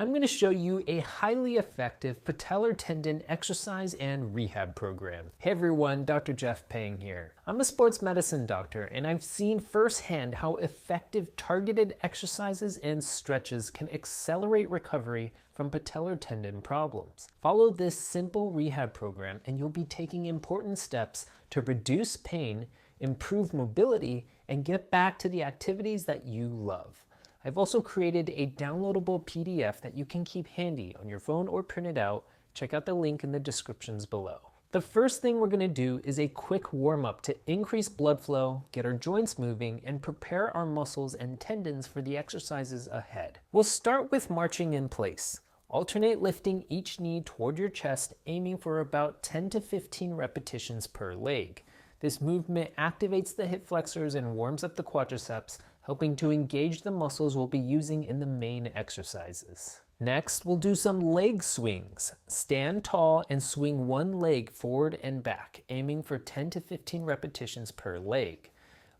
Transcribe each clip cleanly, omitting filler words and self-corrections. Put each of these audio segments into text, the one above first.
I'm going to show you a highly effective patellar tendon exercise and rehab program. Hey everyone, Dr. Jeff Peng here. I'm a sports medicine doctor and I've seen firsthand how effective targeted exercises and stretches can accelerate recovery from patellar tendon problems. Follow this simple rehab program and you'll be taking important steps to reduce pain, improve mobility, and get back to the activities that you love. I've also created a downloadable PDF that you can keep handy on your phone or print it out. Check out the link in the descriptions below. The first thing we're going to do is a quick warm-up to increase blood flow, get our joints moving, and prepare our muscles and tendons for the exercises ahead. We'll start with marching in place. Alternate lifting each knee toward your chest, aiming for about 10 to 15 repetitions per leg. This movement activates the hip flexors and warms up the quadriceps, helping to engage the muscles we'll be using in the main exercises. Next, we'll do some leg swings. Stand tall and swing one leg forward and back, aiming for 10 to 15 repetitions per leg.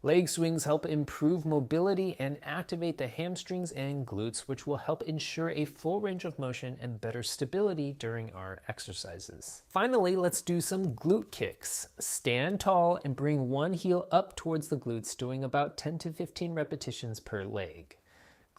Leg swings help improve mobility and activate the hamstrings and glutes, which will help ensure a full range of motion and better stability during our exercises. Finally, let's do some glute kicks. Stand tall and bring one heel up towards the glutes, doing about 10 to 15 repetitions per leg.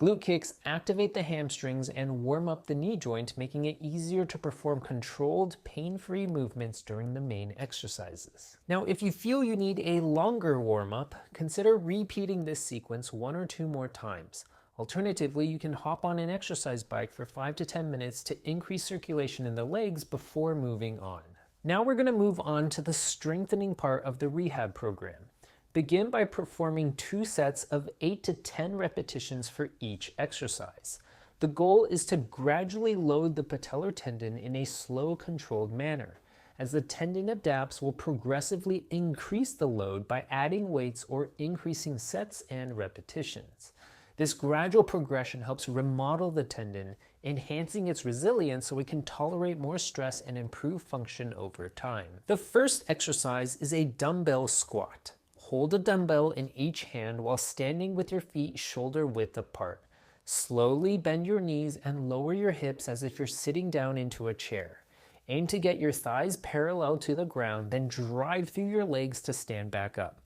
Glute kicks activate the hamstrings and warm up the knee joint, making it easier to perform controlled, pain-free movements during the main exercises. Now, if you feel you need a longer warm-up, consider repeating this sequence 1 or 2 more times. Alternatively, you can hop on an exercise bike for 5 to 10 minutes to increase circulation in the legs before moving on. Now we're going to move on to the strengthening part of the rehab program. Begin by performing 2 sets of 8 to 10 repetitions for each exercise. The goal is to gradually load the patellar tendon in a slow, controlled manner. As the tendon adapts, we'll progressively increase the load by adding weights or increasing sets and repetitions. This gradual progression helps remodel the tendon, enhancing its resilience so it can tolerate more stress and improve function over time. The first exercise is a dumbbell squat. Hold a dumbbell in each hand while standing with your feet shoulder width apart. Slowly bend your knees and lower your hips as if you're sitting down into a chair. Aim to get your thighs parallel to the ground, then drive through your legs to stand back up.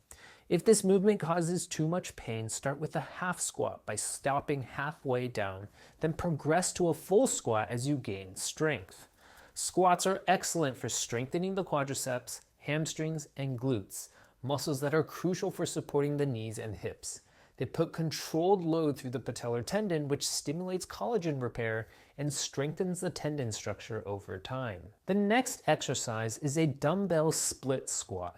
If this movement causes too much pain, start with a half squat by stopping halfway down, then progress to a full squat as you gain strength. Squats are excellent for strengthening the quadriceps, hamstrings, and glutes, muscles that are crucial for supporting the knees and hips. They put controlled load through the patellar tendon, which stimulates collagen repair and strengthens the tendon structure over time. The next exercise is a dumbbell split squat.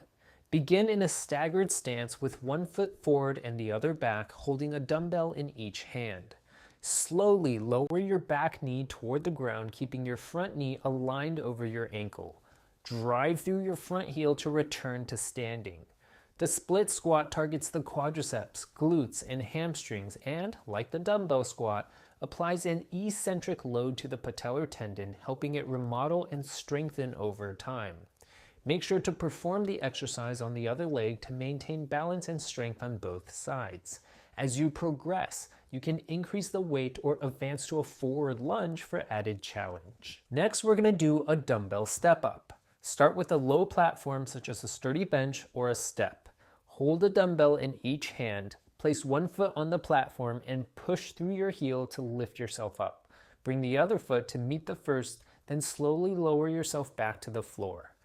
Begin in a staggered stance with one foot forward and the other back, holding a dumbbell in each hand. Slowly lower your back knee toward the ground, keeping your front knee aligned over your ankle. Drive through your front heel to return to standing. The split squat targets the quadriceps, glutes, and hamstrings and, like the dumbbell squat, applies an eccentric load to the patellar tendon, helping it remodel and strengthen over time. Make sure to perform the exercise on the other leg to maintain balance and strength on both sides. As you progress, you can increase the weight or advance to a forward lunge for added challenge. Next, we're going to do a dumbbell step up. Start with a low platform such as a sturdy bench or a step. Hold a dumbbell in each hand, place one foot on the platform and push through your heel to lift yourself up. Bring the other foot to meet the first, then slowly lower yourself back to the floor.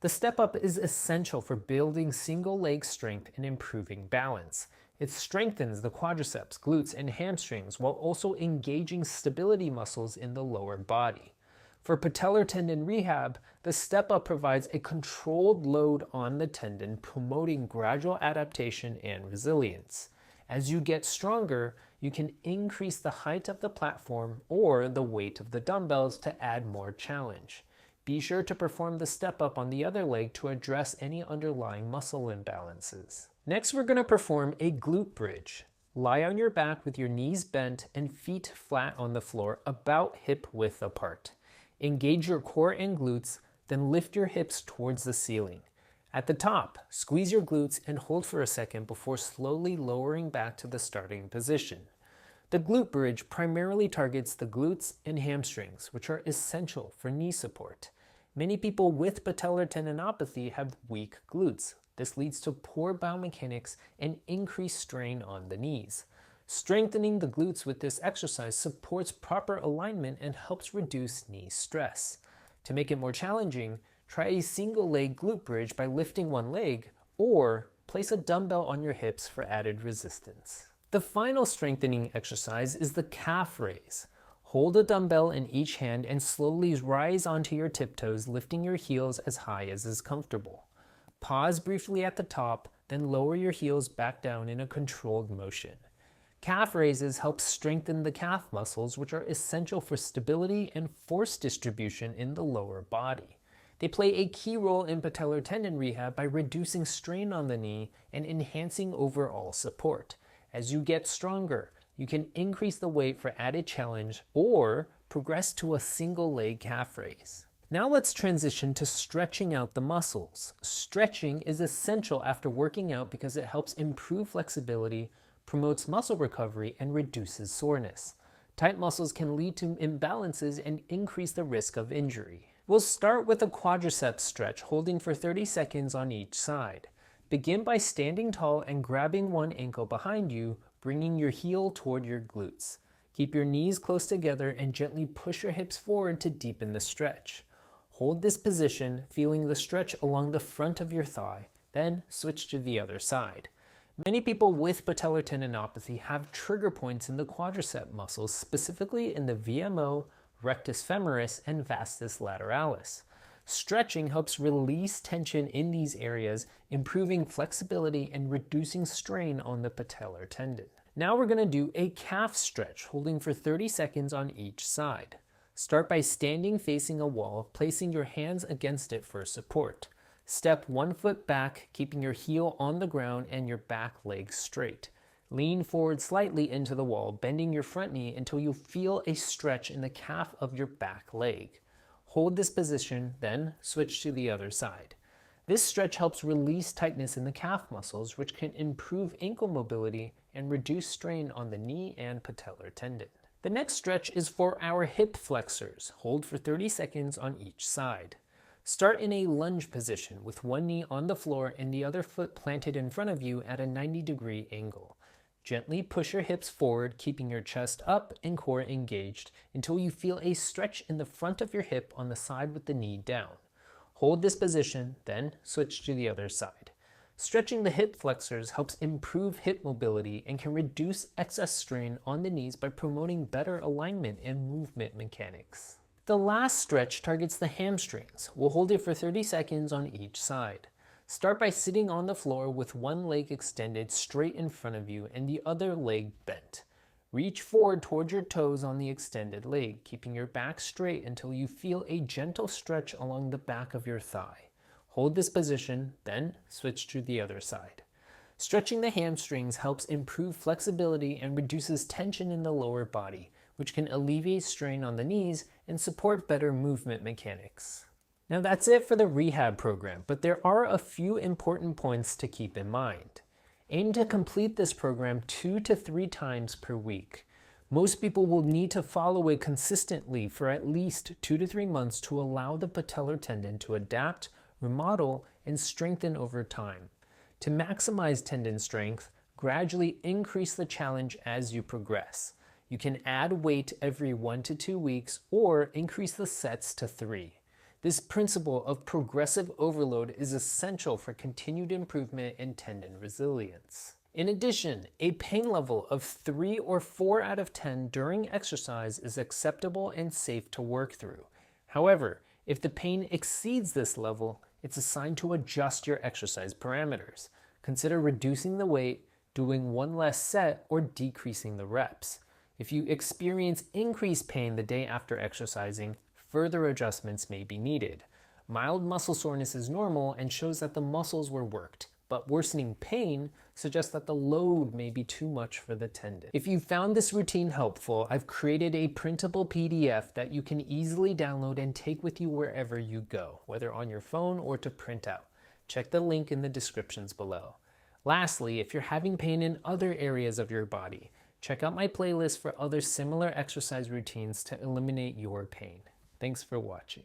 The step up is essential for building single leg strength and improving balance. It strengthens the quadriceps, glutes, and hamstrings while also engaging stability muscles in the lower body. For patellar tendon rehab, the step-up provides a controlled load on the tendon, promoting gradual adaptation and resilience. As you get stronger, you can increase the height of the platform or the weight of the dumbbells to add more challenge. Be sure to perform the step-up on the other leg to address any underlying muscle imbalances. Next, we're going to perform a glute bridge. Lie on your back with your knees bent and feet flat on the floor, about hip width apart. Engage your core and glutes, then lift your hips towards the ceiling. At the top, squeeze your glutes and hold for a second before slowly lowering back to the starting position. The glute bridge primarily targets the glutes and hamstrings, which are essential for knee support. Many people with patellar tendinopathy have weak glutes. This leads to poor biomechanics and increased strain on the knees. Strengthening the glutes with this exercise supports proper alignment and helps reduce knee stress. To make it more challenging, try a single leg glute bridge by lifting one leg, or place a dumbbell on your hips for added resistance. The final strengthening exercise is the calf raise. Hold a dumbbell in each hand and slowly rise onto your tiptoes, lifting your heels as high as is comfortable. Pause briefly at the top, then lower your heels back down in a controlled motion. Calf raises help strengthen the calf muscles, which are essential for stability and force distribution in the lower body. They play a key role in patellar tendon rehab by reducing strain on the knee and enhancing overall support. As you get stronger, you can increase the weight for added challenge or progress to a single leg calf raise. Now let's transition to stretching out the muscles. Stretching is essential after working out because it helps improve flexibility, promotes muscle recovery, and reduces soreness. Tight muscles can lead to imbalances and increase the risk of injury. We'll start with a quadriceps stretch, holding for 30 seconds on each side. Begin by standing tall and grabbing one ankle behind you, bringing your heel toward your glutes. Keep your knees close together and gently push your hips forward to deepen the stretch. Hold this position, feeling the stretch along the front of your thigh, then switch to the other side. Many people with patellar tendinopathy have trigger points in the quadricep muscles, specifically in the VMO, rectus femoris, and vastus lateralis. Stretching helps release tension in these areas, improving flexibility and reducing strain on the patellar tendon. Now we're going to do a calf stretch, holding for 30 seconds on each side. Start by standing facing a wall, placing your hands against it for support. Step 1 foot back, keeping your heel on the ground and your back leg straight. Lean forward slightly into the wall, bending your front knee until you feel a stretch in the calf of your back leg. Hold this position, then switch to the other side. This stretch helps release tightness in the calf muscles, which can improve ankle mobility and reduce strain on the knee and patellar tendon. The next stretch is for our hip flexors. Hold for 30 seconds on each side. Start in a lunge position with one knee on the floor and the other foot planted in front of you at a 90-degree angle. Gently push your hips forward, keeping your chest up and core engaged until you feel a stretch in the front of your hip on the side with the knee down. Hold this position, then switch to the other side. Stretching the hip flexors helps improve hip mobility and can reduce excess strain on the knees by promoting better alignment and movement mechanics. The last stretch targets the hamstrings. We'll hold it for 30 seconds on each side. Start by sitting on the floor with one leg extended straight in front of you and the other leg bent. Reach forward toward your toes on the extended leg, keeping your back straight until you feel a gentle stretch along the back of your thigh. Hold this position, then switch to the other side. Stretching the hamstrings helps improve flexibility and reduces tension in the lower body, which can alleviate strain on the knees and support better movement mechanics. Now that's it for the rehab program, but there are a few important points to keep in mind. Aim to complete this program 2 to 3 times per week. Most people will need to follow it consistently for at least 2 to 3 months to allow the patellar tendon to adapt, remodel, and strengthen over time. To maximize tendon strength, gradually increase the challenge as you progress. You can add weight every 1 to 2 weeks or increase the sets to 3. This principle of progressive overload is essential for continued improvement in tendon resilience. In addition, a pain level of 3 or 4 out of 10 during exercise is acceptable and safe to work through. However, if the pain exceeds this level, it's a sign to adjust your exercise parameters. Consider reducing the weight, doing one less set, or decreasing the reps. If you experience increased pain the day after exercising, further adjustments may be needed. Mild muscle soreness is normal and shows that the muscles were worked, but worsening pain suggests that the load may be too much for the tendon. If you found this routine helpful, I've created a printable PDF that you can easily download and take with you wherever you go, whether on your phone or to print out. Check the link in the descriptions below. Lastly, if you're having pain in other areas of your body, Check out my playlist for other similar exercise routines to eliminate your pain. Thanks for watching.